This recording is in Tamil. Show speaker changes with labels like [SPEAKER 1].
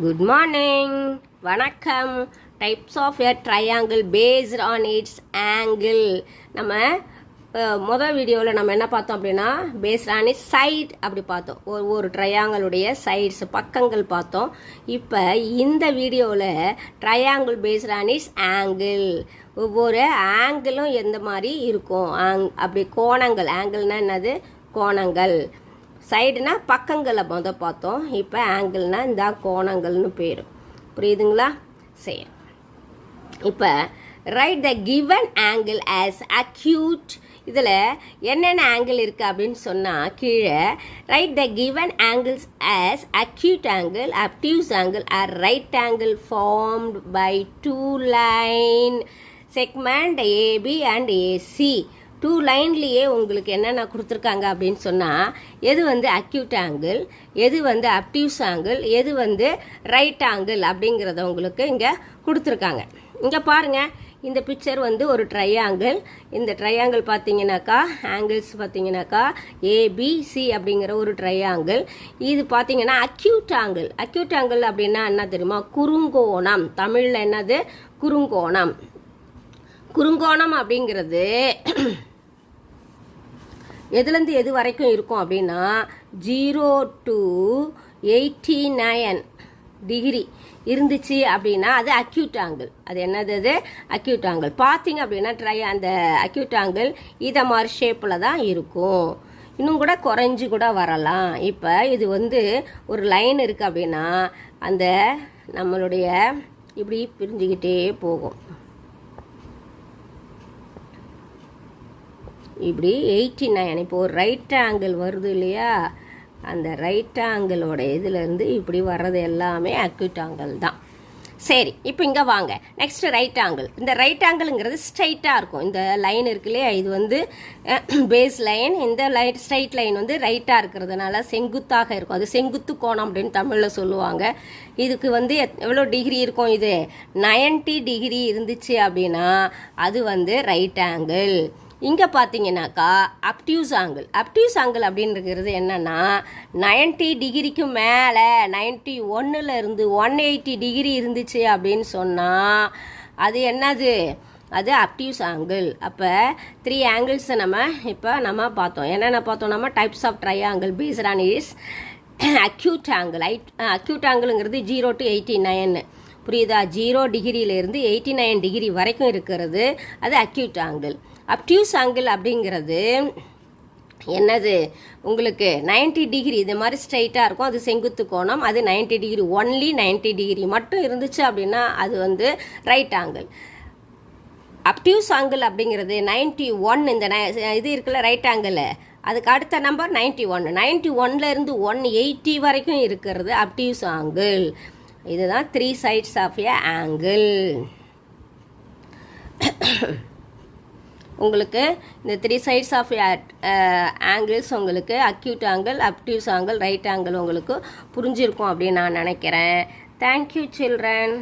[SPEAKER 1] Good morning. வணக்கம். Types of a triangle based on its angle. நம்ம முதல் வீடியோவில் நம்ம என்ன பார்த்தோம் அப்படின்னா based on its side அப்படி பார்த்தோம். ஒரு ட்ரையாங்கிளுடைய சைட்ஸ் பக்கங்கள் பார்த்தோம். இப்போ இந்த வீடியோவில் triangle based on its angle. ஒவ்வொரு ஆங்கிளும் எந்த மாதிரி இருக்கும் அப்படி கோணங்கள் ஆங்கிள்னா என்னது கோணங்கள் சைடுனா பக்கங்களை மொதல் பார்த்தோம். இப்போ ஆங்கிள்னா இந்த கோணங்கள்னு பேர் புரியுதுங்களா? சரி, இப்போ write the given angle as acute. இதில் என்னென்ன ஆங்கிள் இருக்குது அப்படின்னு சொன்னால் கீழே write the given angles as acute angle, obtuse angle or right angle formed by two line segment AB and AC. Two லைன்லேயே உங்களுக்கு என்னென்ன கொடுத்துருக்காங்க அப்படின்னு சொன்னால் எது வந்து அக்யூட் ஆங்கிள், எது வந்து அப்டியூஸ் ஆங்கிள், எது வந்து ரைட் ஆங்கிள் அப்படிங்கிறத உங்களுக்கு இங்கே கொடுத்துருக்காங்க. இங்கே பாருங்கள், இந்த பிக்சர் வந்து ஒரு ட்ரையாங்கிள். இந்த ட்ரையாங்கிள் பார்த்தீங்கன்னாக்கா ஆங்கிள்ஸ் பார்த்தீங்கன்னாக்கா ஏபிசி அப்படிங்கிற ஒரு ட்ரையாங்கிள். இது பார்த்தீங்கன்னா அக்யூட் ஆங்கிள். அக்யூட் ஆங்கிள் அப்படின்னா என்ன தெரியுமா? குறுங்கோணம். தமிழில் என்னது? குறுங்கோணம். குறுங்கோணம் அப்படிங்கிறது எதுலேருந்து எது வரைக்கும் இருக்கும் அப்படின்னா 0 to 89 டிகிரி இருந்துச்சு அப்படின்னா அது அக்யூட் ஆங்கிள். அது என்னது? அது அக்யூட் ஆங்கிள். பார்த்தீங்க அப்படின்னா அந்த அக்யூட் ஆங்கிள் இதை மாதிரி ஷேப்பில் தான் இருக்கும். இன்னும் கூட குறைஞ்சி கூட வரலாம். இப்போ இது வந்து ஒரு லைன் இருக்குது அப்படின்னா அந்த நம்மளுடைய இப்படி பிரிஞ்சுக்கிட்டே போகும். இப்படி 89. இப்போ ஒரு ரைட் ஆங்கிள் வருது இல்லையா? அந்த ரைட் ஆங்கிளோட இதுலேருந்து இப்படி வர்றது எல்லாமே அக்யூட் ஆங்கிள் தான். சரி, இப்போ இங்கே வாங்க. Next right angle. இந்த ரைட் ஆங்கிள்ங்கிறது ஸ்ட்ரைட்டாக இருக்கும். இந்த லைன் இருக்கு இல்லையா? இது வந்து பேஸ் லைன். இந்த ஸ்ட்ரைட் லைன் வந்து ரைட்டாக இருக்கிறதுனால செங்குத்தாக இருக்கும். அது செங்குத்து கோணம் அப்படின்னு தமிழில் சொல்லுவாங்க. இதுக்கு வந்து எவ்வளோ டிகிரி இருக்கும்? இது 90 டிகிரி இருந்துச்சு அப்படின்னா அது வந்து ரைட் ஆங்கிள். இங்கே பார்த்தீங்கன்னாக்கா அப்டியூஸ் ஆங்கிள். அப்டியூஸ் ஆங்கிள் அப்படின்றது என்னென்னா 90 டிகிரிக்கு மேலே 91 இருந்து 180 டிகிரி இருந்துச்சு அப்படின்னு சொன்னால் அது என்னது? அது அப்டியூஸ் ஆங்கிள். அப்போ 3 ஆங்கிள்ஸை நம்ம பார்த்தோம். என்னென்ன பார்த்தோம்? நம்ம types of triangle based on is acute angle. Acute ஆங்கிளுங்கிறது 0 to 89. புரியுதா? 0 டிகிரியிலேருந்து 89 டிகிரி வரைக்கும் இருக்கிறது அது அக்யூட் ஆங்கிள். அப்டியூஸ் ஆங்கிள் அப்படிங்கிறது என்னது? உங்களுக்கு 90 டிகிரி இது மாதிரி ஸ்ட்ரைட்டாக இருக்கும். அது செங்குத்து கோணம். அது 90 டிகிரி, ஒன்லி 90 டிகிரி மட்டும் இருந்துச்சு அப்படின்னா அது வந்து ரைட் ஆங்கிள். அப்டியூஸ் ஆங்கிள் அப்படிங்கிறது 91. இந்த இது இருக்குல்ல ரைட் ஆங்கிள், அதுக்கு அடுத்த நம்பர் 91. 91லேருந்து 180 வரைக்கும் இருக்கிறது அப்டியூஸ் ஆங்கிள். இதுதான் 3 சைட்ஸ் ஆஃப் ஏ ஆங்கிள். உங்களுக்கு இந்த 3 சைட்ஸ் ஆஃப் ஆங்கிள்ஸ் உங்களுக்கு acute angle, obtuse angle, right angle உங்களுக்கு புரிஞ்சிருக்கும் அப்படின்னு நான் நினைக்கிறேன். Thank you children.